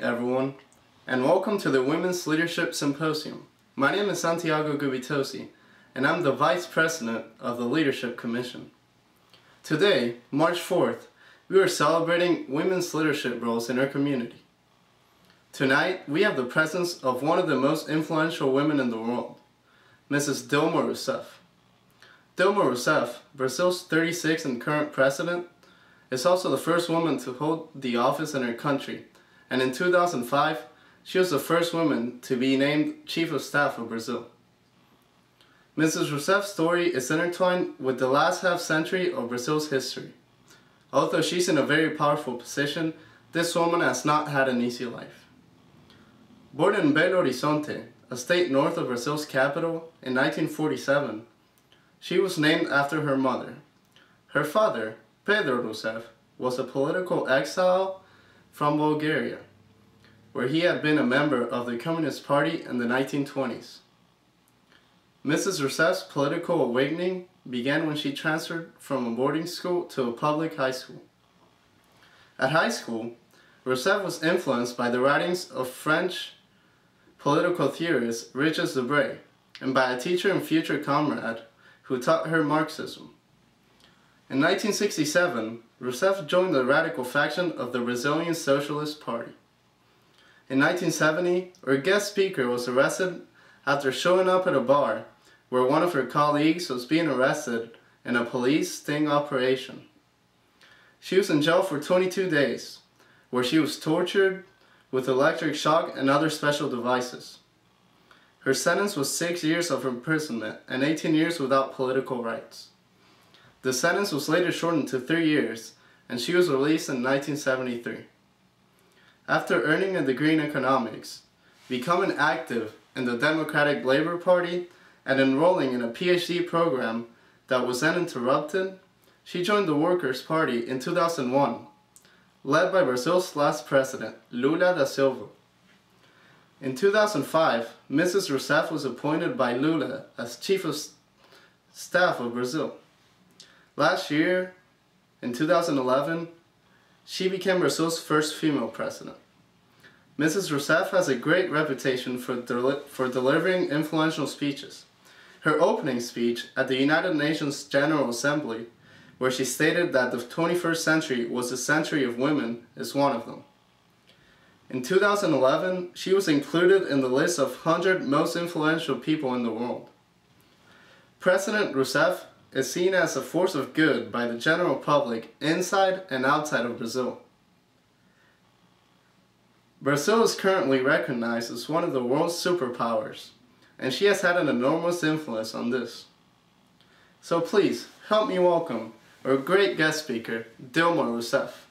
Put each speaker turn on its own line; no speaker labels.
everyone, and welcome to the Women's Leadership Symposium. My name is Santiago Gubitosi, and I'm the Vice President of the Leadership Commission. Today, March 4th, we are celebrating women's leadership roles in our community. Tonight, we have the presence of one of the most influential women in the world, Mrs. Dilma Rousseff. Dilma Rousseff, Brazil's 36th and current president, is also the first woman to hold the office in her country, and in 2005, she was the first woman to be named Chief of Staff of Brazil. Mrs. Rousseff's story is intertwined with the last half-century of Brazil's history. Although she's in a very powerful position, this woman has not had an easy life. Born in Belo Horizonte, a state north of Brazil's capital, in 1947, she was named after her mother. Her father, Pedro Rousseff, was a political exile from Bulgaria, where he had been a member of the Communist Party in the 1920s. Mrs. Rousseff's political awakening began when she transferred from a boarding school to a public high school. At high school, Rousseff was influenced by the writings of French political theorist Richard Debray and by a teacher and future comrade who taught her Marxism. In 1967, Rousseff joined the radical faction of the Brazilian Socialist Party. In 1970, her guest speaker was arrested after showing up at a bar where one of her colleagues was being arrested in a police sting operation. She was in jail for 22 days, where she was tortured with electric shock and other special devices. Her sentence was 6 years of imprisonment and 18 years without political rights. The sentence was later shortened to 3 years, and she was released in 1973. After earning a degree in economics, becoming active in the Democratic Labor Party, and enrolling in a PhD program that was then interrupted, she joined the Workers' Party in 2001, led by Brazil's last president, Lula da Silva. In 2005, Mrs. Rousseff was appointed by Lula as Chief of Staff of Brazil. Last year, in 2011, she became Brazil's first female president. Mrs. Rousseff has a great reputation for delivering influential speeches. Her opening speech at the United Nations General Assembly, where she stated that the 21st century was the century of women, is one of them. In 2011, she was included in the list of 100 most influential people in the world. President Rousseff is seen as a force of good by the general public inside and outside of Brazil. Brazil is currently recognized as one of the world's superpowers, and she has had an enormous influence on this. So please, help me welcome our great guest speaker, Dilma Rousseff.